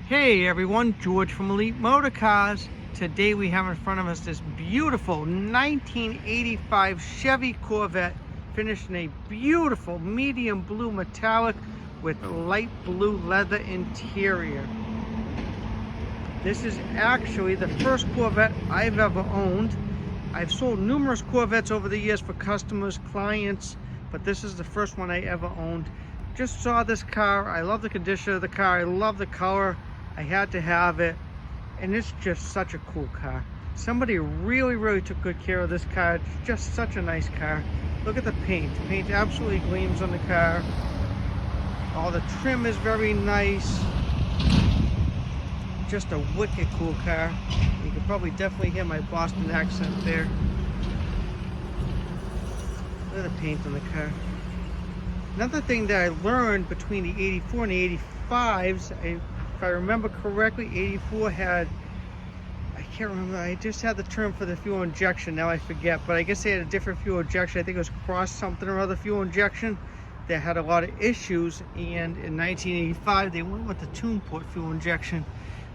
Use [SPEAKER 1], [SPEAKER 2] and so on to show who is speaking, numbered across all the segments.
[SPEAKER 1] Hey everyone, George from Elite Motorcars. Today we have in front of us this beautiful 1985 Chevy Corvette finished in a beautiful medium blue metallic with light blue leather interior. This is actually the first Corvette I've ever owned. I've sold numerous Corvettes over the years for customers, clients, but this is the first one I ever owned. Just saw this car. I love the condition of the car. I love the color. I had to have it, and it's just such a cool car. Somebody really took good care of this car. It's just such a nice car. Look at the paint. The paint absolutely gleams on the car. All the trim is very nice. Just a wicked cool car. You can probably definitely hear my Boston accent there. Look at the paint on the car. Another thing that I learned between the 84 and the 85s, if I remember correctly, 84 had, I can't remember, I just had the term for the fuel injection, now I forget, but I guess they had a different fuel injection. I think it was cross something or other fuel injection that had a lot of issues, and in 1985 they went with the tune port fuel injection,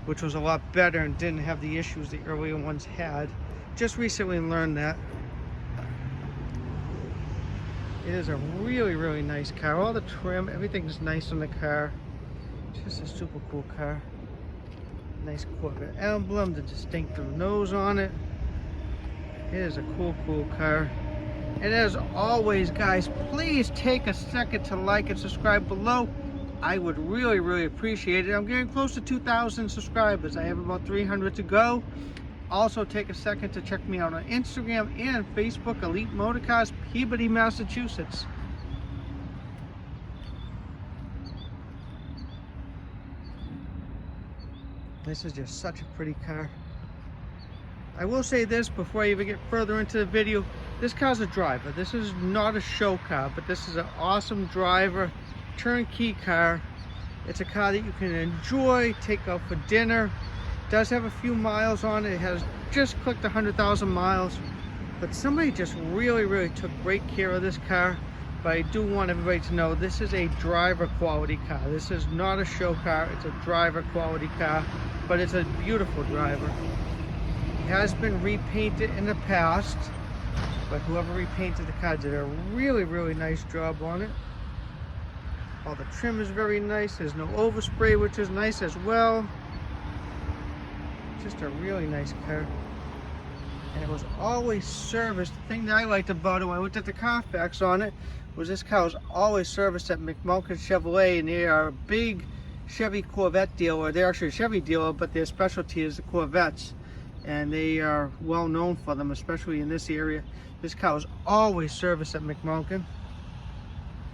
[SPEAKER 1] which was a lot better and didn't have the issues the earlier ones had. Just recently learned that. It is a really nice car. All the trim, everything's nice on the car. Just a super cool car. Nice Corvette emblem, the distinctive nose on it. It is a cool car. And as always, guys, please take a second to like and subscribe below. I would really appreciate it. I'm getting close to 2,000 subscribers. I have about 300 to go. Also, take a second to check me out on Instagram and Facebook, Elite Motorcars, Peabody, Massachusetts. This is just such a pretty car. I will say this before I even get further into the video. This car's a driver. This is not a show car, but this is an awesome driver, turnkey car. It's a car that you can enjoy, take out for dinner. It does have a few miles on it. It has just clicked 100,000 miles. But somebody just really took great care of this car. But I do want everybody to know this is a driver quality car. This is not a show car, it's a driver quality car, but it's a beautiful driver. It has been repainted in the past, but whoever repainted the car did a really nice job on it. All the trim is very nice. There's no overspray, which is nice as well. Just a really nice car. And it was always serviced. The thing that I liked about it when I looked at the Carfax on it was this car was always serviced at McMulkin Chevrolet, and they are a big Chevy Corvette dealer. They're actually a Chevy dealer, but their specialty is the Corvettes, and they are well known for them, especially in this area. This car was always serviced at McMulkin,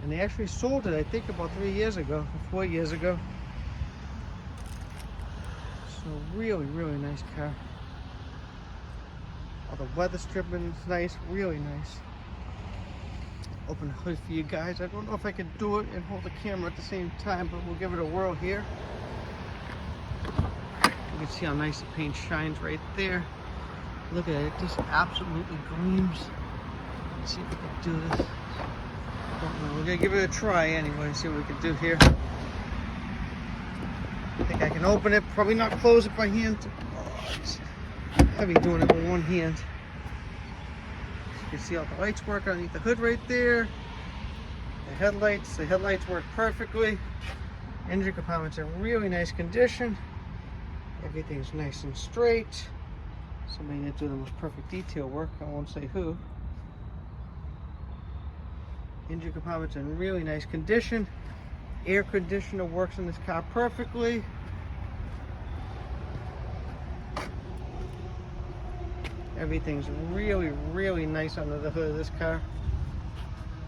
[SPEAKER 1] and they actually sold it, I think, about 3 years ago, or 4 years ago. So really nice car. All the weather stripping is nice, really nice. Open the hood for you guys. I don't know if I can do it and hold the camera at the same time, but we'll give it a whirl here. You can see how nice the paint shines right there. Look at it, it just absolutely gleams. Let's see if we can do this. Don't know. We're gonna give it a try anyway, see what we can do here. I think I can open it, probably not close it by hand. Oh, it's heavy doing it with one hand. You can see all the lights work underneath the hood right there. The headlights work perfectly. Engine compartment's in really nice condition. Everything's nice and straight. Somebody didn't do the most perfect detail work, I won't say who. Engine compartment's in really nice condition. Air conditioner works in this car perfectly. Everything's really nice under the hood of this car.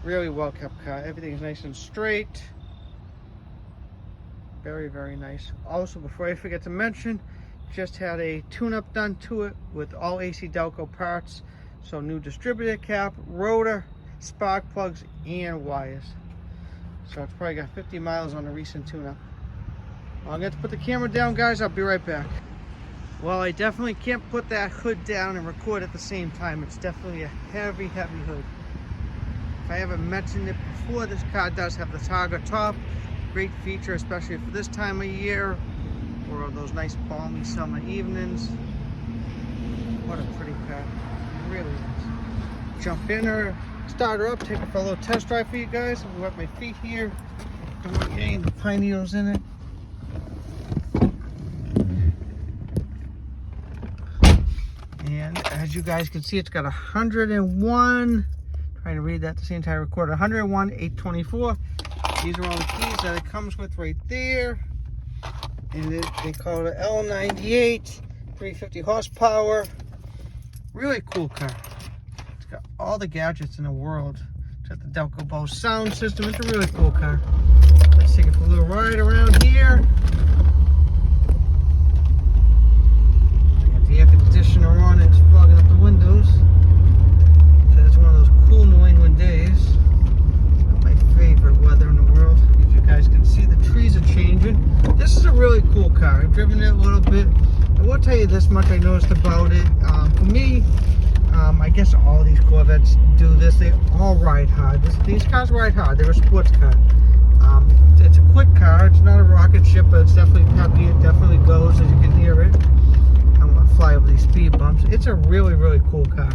[SPEAKER 1] Really well kept car. Everything's nice and straight. Very nice. Also, before I forget to mention, just had a tune-up done to it with all AC Delco parts. So new distributor cap, rotor, spark plugs, and wires. So it's probably got 50 miles on a recent tune-up. I'm going to put the camera down, guys. I'll be right back. Well, I definitely can't put that hood down and record at the same time. It's definitely a heavy hood. If I haven't mentioned it before, this car does have the Targa top. Great feature, especially for this time of year. for those nice balmy summer evenings. What a pretty car, really is. Jump in her, start her up, take her for a little test drive for you guys. I'll wet my feet here. Don't want to get any of the pine needles in it. And as you guys can see, it's got 101, trying to read that the same time I record, 101, 824. These are all the keys that it comes with right there. And they call it L98, 350 horsepower. Really cool car. It's got all the gadgets in the world. It's got the Delco Bose sound system. It's a really cool car. Let's take it for a little ride around here. The air conditioner on, it's fogging up the windows. So it's one of those cool New England days. Not my favorite weather in the world. As you guys can see, the trees are changing. This is a really cool car. I've driven it a little bit. I will tell you this much I noticed about it. For me, I guess all these Corvettes do this. They all ride hard. These cars ride hard. They're a sports car. It's a quick car. It's not a rocket ship, but it's definitely peppy. It definitely goes, as you can hear it. Fly over these speed bumps. It's a really, really cool car.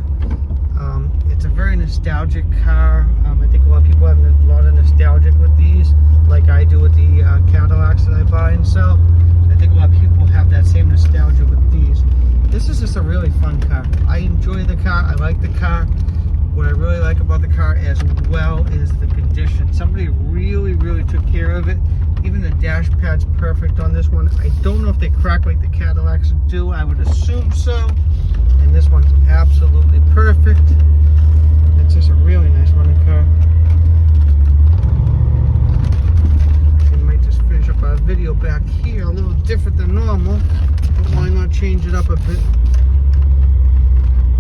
[SPEAKER 1] It's a very nostalgic car. I think a lot of people have a lot of nostalgic with these, like I do with the Cadillacs that I buy and sell. I think a lot of people have that same nostalgia with these. This is just a really fun car. I enjoy the car. I like the car. What I really like about the car as well is the condition. Somebody really, really took care of it. Even the dash pad's perfect on this one. I don't know if they crack like the Cadillacs do. I would assume so. And this one's absolutely perfect. It's just a really nice running car. I might just finish up our video back here a little different than normal. But why not change it up a bit?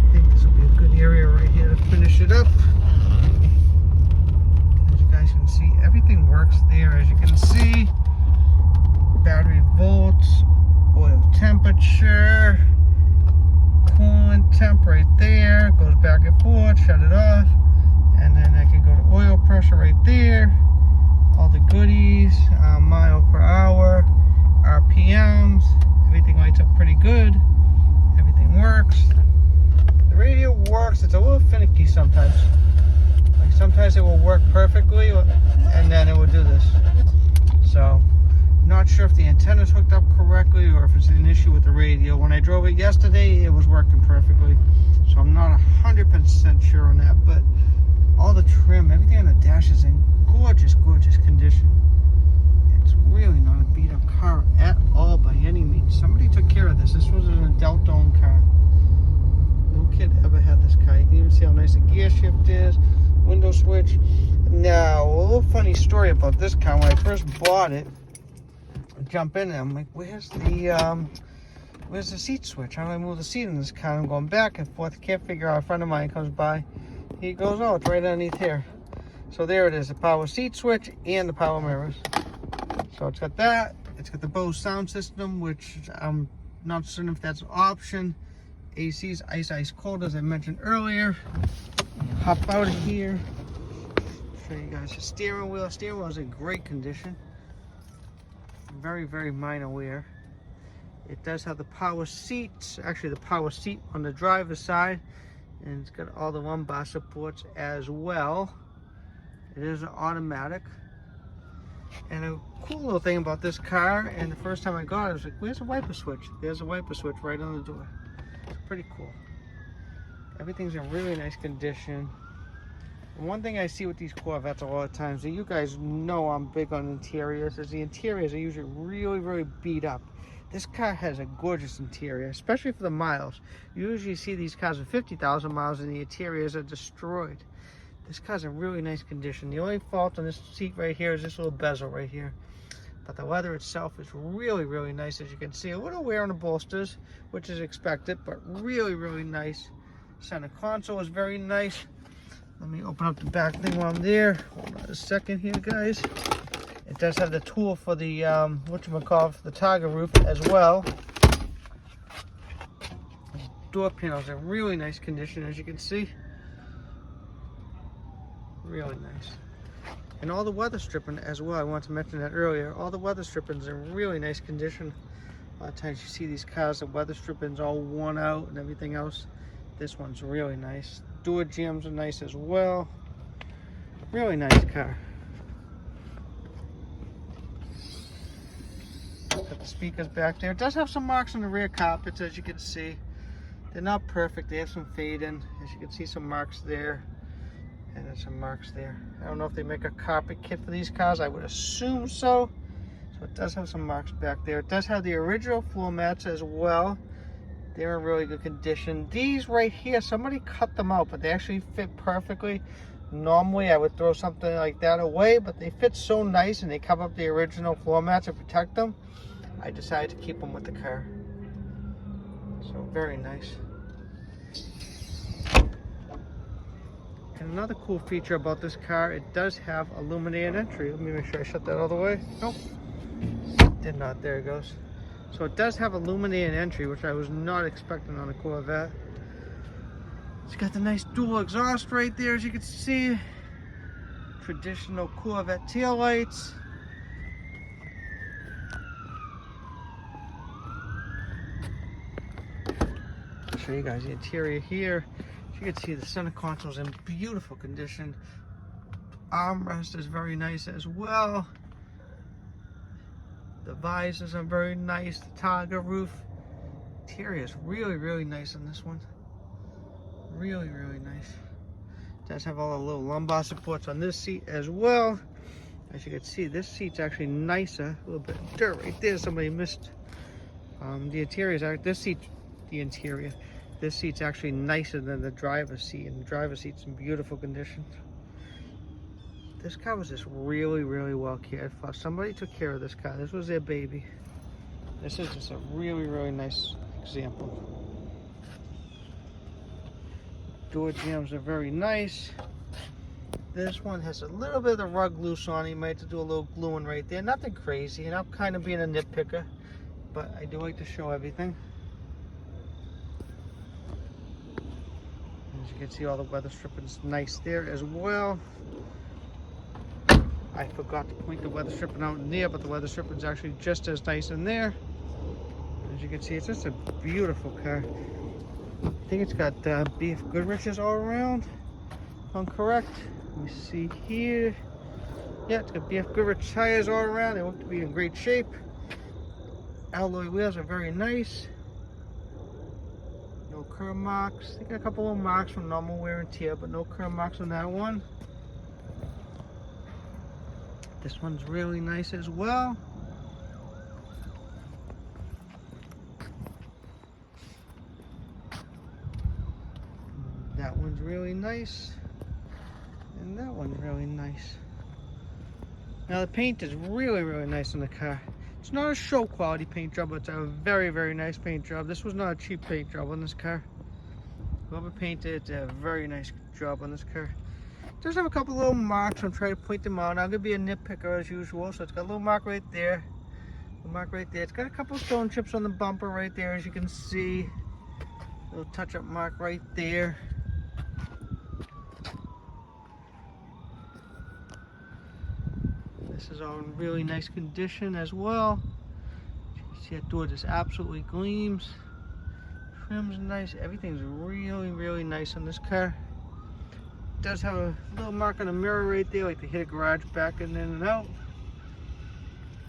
[SPEAKER 1] I think this will be a good area right here to finish it up. As you guys can see, everything works there. As you can see, battery volts, oil temperature, coolant temp right there, goes back and forth, shut it off, and then I can go to oil pressure right there, all the goodies, mile per hour, RPMs, everything lights up pretty good, everything works. The radio works. It's a little finicky sometimes. Like sometimes it will work perfectly and then it will do this. So not sure if the antenna's hooked up correctly or if it's an issue with the radio. When I drove it yesterday, it was working perfectly. So I'm not 100% sure on that, but all the trim, everything on the dash is in gorgeous, gorgeous condition. It's really not a beat up car at all by any means. Somebody took care of this. This was an adult owned car. No kid ever had this car. You can even see how nice the gear shift is, window switch. Now, a little funny story about this car. When I first bought it, I jump in and I'm like, where's the seat switch? How do I move the seat in this car? I'm going back and forth. I can't figure out. A friend of mine comes by. He goes, oh, it's right underneath here. So there it is, the power seat switch and the power mirrors. So it's got that. It's got the Bose sound system, which I'm not certain if that's an option. AC's ice cold, as I mentioned earlier. Hop out of here. Show you guys the steering wheel. Steering wheel is in great condition. Very, very minor wear. It does have the power seats, actually the power seat on the driver's side, and it's got all the lumbar supports as well. It is an automatic. And a cool little thing about this car, and the first time I got it, I was like, where's the wiper switch? There's a wiper switch right on the door. It's pretty cool. Everything's in really nice condition. And one thing I see with these Corvettes a lot of times, and you guys know I'm big on interiors, is the interiors are usually really, really beat up. This car has a gorgeous interior, especially for the miles. You usually see these cars with 50,000 miles and the interiors are destroyed. This car's in really nice condition. The only fault on this seat right here is this little bezel right here. But the leather itself is really, really nice, as you can see. A little wear on the bolsters, which is expected, but really, really nice. Center console is very nice. Let me open up the back thing while I'm there. Hold on a second here, guys. It does have the tool for the, whatchamacallit, for the tiger roof as well. Door panels are in really nice condition, as you can see. Really nice. And all the weather stripping as well. I wanted to mention that earlier. All the weather stripping is in really nice condition. A lot of times you see these cars, the weather stripping's all worn out and everything else. This one's really nice. Door jambs are nice as well. Really nice car. Got the speakers back there. It does have some marks on the rear carpets, as you can see. They're not perfect. They have some fading. As you can see, some marks there. And there's some marks there. I don't know if they make a carpet kit for these cars. I would assume so. So it does have some marks back there. It does have the original floor mats as well. They're in really good condition. These right here, somebody cut them out, but they actually fit perfectly. Normally I would throw something like that away, but they fit so nice and they cover up the original floor mats and protect them. I decided to keep them with the car. So very nice. And another cool feature about this car, it does have illuminated entry. Let me make sure I shut that all the way. Nope, did not. There it goes. So it does have illuminated entry, which I was not expecting on a Corvette. It's got the nice dual exhaust right there, as you can see. Traditional Corvette taillights. I'll show you guys the interior here. As you can see, the center console's in beautiful condition. Armrest is very nice as well. The visors are very nice. The Targa roof. Interior is really, really nice on this one. Really, really nice. It does have all the little lumbar supports on this seat as well. As you can see, this seat's actually nicer. A little bit of dirt right there. Somebody missed. The interior is this seat. The interior. This seat's actually nicer than the driver's seat, and the driver's seat's in beautiful condition. This car was just really, really well cared for. Somebody took care of this car. This was their baby. This is just a really, really nice example. Door jambs are very nice. This one has a little bit of the rug loose on it. You might have to do a little gluing right there. Nothing crazy, and I'm kind of being a nitpicker, but I do like to show everything. As you can see, all the weather stripping's nice there as well. I forgot to point the weather stripping out in there, but the weather stripping's actually just as nice in there. As you can see, it's just a beautiful car. I think it's got BF Goodrich's all around, if I'm correct. Let me see here. Yeah, it's got BF Goodrich tires all around. They look to be in great shape. Alloy wheels are very nice. No curb marks. They got a couple little marks from normal wear and tear, but no curb marks on that one. This one's really nice as well. That one's really nice. And that one's really nice. Now the paint is really, really nice on the car. It's not a show quality paint job, but it's a very, very nice paint job. This was not a cheap paint job on this car. Whoever painted it did a very nice job on this car. It does have a couple little marks. I'm trying to point them out. I'm going to be a nitpicker as usual. So it's got a little mark right there. A mark right there. It's got a couple stone chips on the bumper right there, as you can see. A little touch-up mark right there. This is all in really nice condition as well. You can see that door just absolutely gleams. Trim's nice. Everything's really, really nice on this car. It does have a little mark on the mirror right there, like they hit a garage back in and out.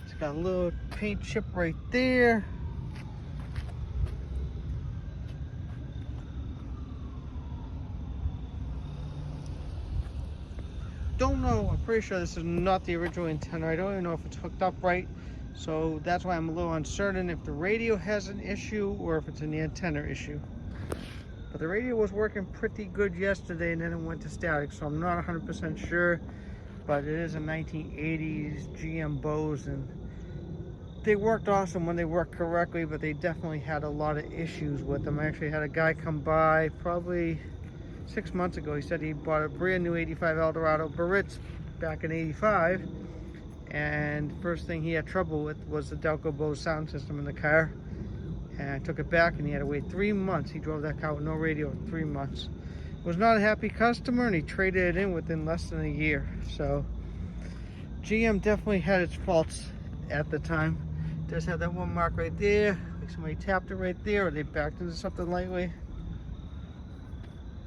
[SPEAKER 1] It's got a little paint chip right there. Don't know, I'm pretty sure this is not the original antenna. I don't even know if it's hooked up right. So that's why I'm a little uncertain if the radio has an issue or if it's an antenna issue. But the radio was working pretty good yesterday and then it went to static, so I'm not 100% sure. But it is a 1980s GM Bose and they worked awesome when they worked correctly, but they definitely had a lot of issues with them. I actually had a guy come by probably 6 months ago. He said he bought a brand new 85 Eldorado Baritz back in 85. And first thing he had trouble with was the Delco Bose sound system in the car. And I took it back and he had to wait 3 months. He drove that car with no radio for 3 months. Was not a happy customer and he traded it in within less than a year. So GM definitely had its faults at the time. It does have that one mark right there, like somebody tapped it right there, or they backed into something lightly.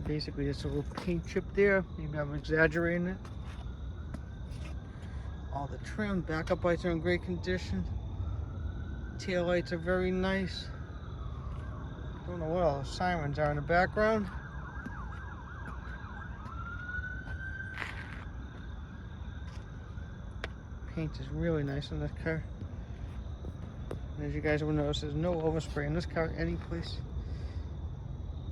[SPEAKER 1] Basically, just a little paint chip there. Maybe I'm exaggerating it. All the trim, backup lights are in great condition. Tail lights are very nice. Don't know what all the sirens are in the background. Paint is really nice on this car. And as you guys will notice, there's no overspray in this car any place.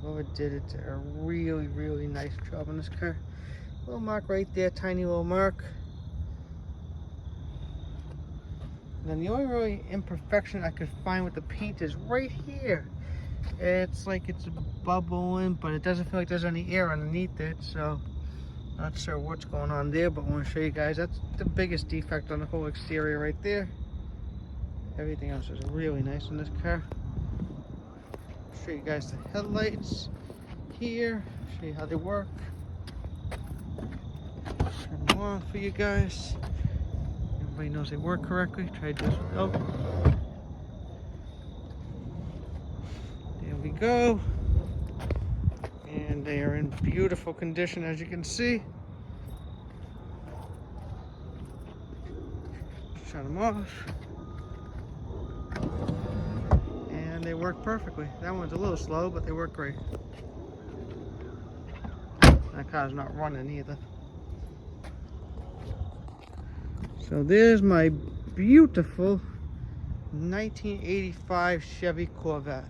[SPEAKER 1] Whoever did it did a really, really nice job on this car. Little mark right there, tiny little mark. And then the only really imperfection I could find with the paint is right here. It's like it's bubbling, but it doesn't feel like there's any air underneath it, so not sure what's going on there, but I want to show you guys. That's the biggest defect on the whole exterior right there. Everything else is really nice in this car. Show you guys the headlights here, show you how they work. Turn them on for you guys. Everybody knows they work correctly. Try this without. There we go. And they are in beautiful condition, as you can see. Shut them off. And they work perfectly. That one's a little slow, but they work great. That car's not running either. So there's my beautiful 1985 Chevy Corvette.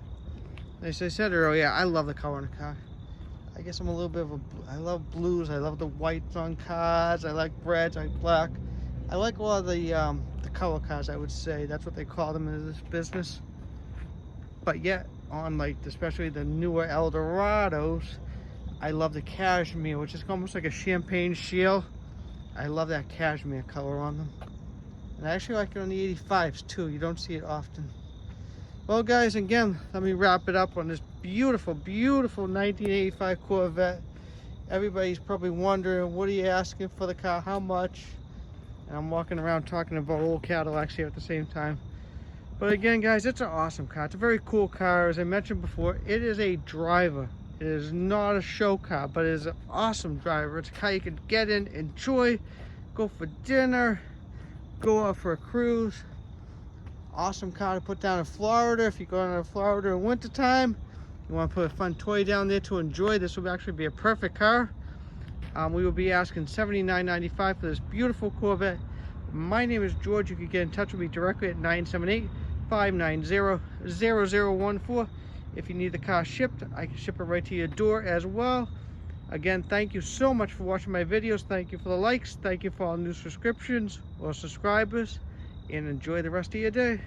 [SPEAKER 1] As I said earlier, I love the color in the car. I guess I'm a little bit of I love blues, I love the whites on cars, I like reds, I like black. I like a lot of the color cars, I would say. That's what they call them in this business. But yet, on like, especially the newer Eldorados, I love the cashmere, which is almost like a champagne shield. I love that cashmere color on them. And I actually like it on the 85s too. You don't see it often. Well guys, again, let me wrap it up on this beautiful, beautiful 1985 Corvette. Everybody's probably wondering, what are you asking for the car? How much? And I'm walking around talking about old Cadillacs here at the same time. But again, guys, it's an awesome car. It's a very cool car. As I mentioned before, it is a driver. It is not a show car, but it is an awesome driver. It's a car you can get in, enjoy, go for dinner, go out for a cruise. Awesome car to put down in Florida. If you go down to Florida in wintertime, you want to put a fun toy down there to enjoy, this will actually be a perfect car. We will be asking $79.95 for this beautiful Corvette. My name is George. You can get in touch with me directly at 978-590-0014. If you need the car shipped, I can ship it right to your door as well. Again, thank you so much for watching my videos. Thank you for the likes. Thank you for all new subscriptions or subscribers. And enjoy the rest of your day.